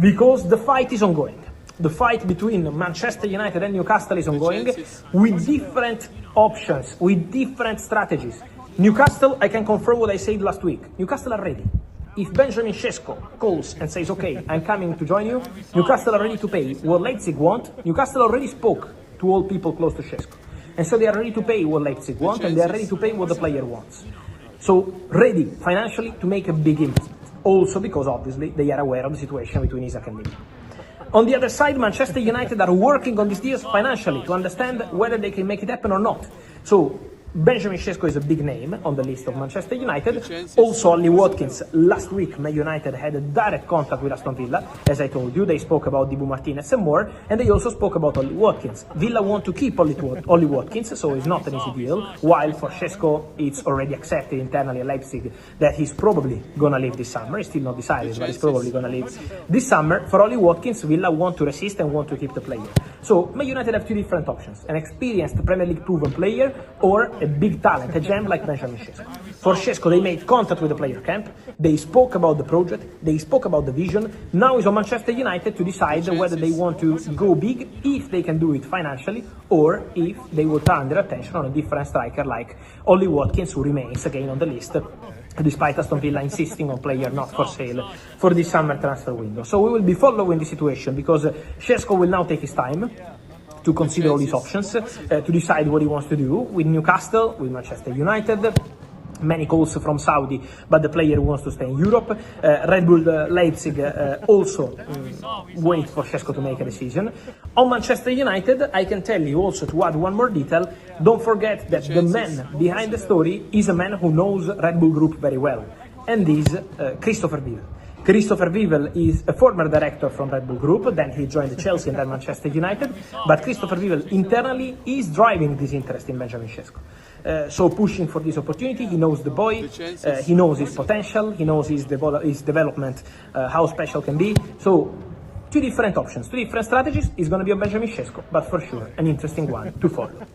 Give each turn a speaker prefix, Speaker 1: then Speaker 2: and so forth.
Speaker 1: Because the fight is ongoing. The fight between Manchester United and Newcastle is ongoing with different options, with different strategies. Newcastle, I can confirm what I said last week. Newcastle are ready. If Benjamin Šeško calls and says, okay, I'm coming to join you, Newcastle are ready to pay what Leipzig want. Newcastle already spoke to all people close to Šeško. And so they are ready to pay what Leipzig want, and they are ready to pay what the player wants. So ready financially to make a big investment. Also because obviously they are aware of the situation between Isaac and Lee. On the other side, Manchester United are working on these deals financially to understand whether they can make it happen or not. So Benjamin Sesko is a big name on the list of Manchester United. Also, Ollie Watkins. Last week, Man United had a direct contact with Aston Villa. As I told you, they spoke about Dibu Martinez and more, and they also spoke about Ollie Watkins. Villa want to keep Ollie Watkins, so it's not an easy deal. While for Sesko, it's already accepted internally at Leipzig that he's probably going to leave this summer. It's still not decided, but he's probably going to leave this summer. For Ollie Watkins, Villa want to resist and want to keep the player. So Man United have two different options: an experienced Premier League proven player or a big talent, a gem like Benjamin Sesko. For Sesko, they made contact with the player camp, they spoke about the project, they spoke about the vision. Now it's on Manchester United to decide whether they want to go big, if they can do it financially, or if they will turn their attention on a different striker like Ollie Watkins, who remains again on the list, despite Aston Villa insisting on player not for sale for this summer transfer window. So we will be following the situation, because Sesko will now take his time to consider all these options, to decide what he wants to do with Newcastle, with Manchester United. Many calls from Saudi, but the player wants to stay in Europe. Red Bull Leipzig also wait for Sesko to make a decision. On Manchester United, I can tell you also, to add one more detail, don't forget that the man behind the story is a man who knows Red Bull Group very well, and is Christopher Vivel. Christopher Vivel is a former director from Red Bull Group, then he joined Chelsea and then Manchester United, but Christopher Vivel internally is driving this interest in Benjamin Sesko. So pushing for this opportunity. He knows the boy, he knows his potential, he knows his development, how special can be. So two different options, two different strategies. Is going to be on Benjamin Sesko, but for sure an interesting one to follow.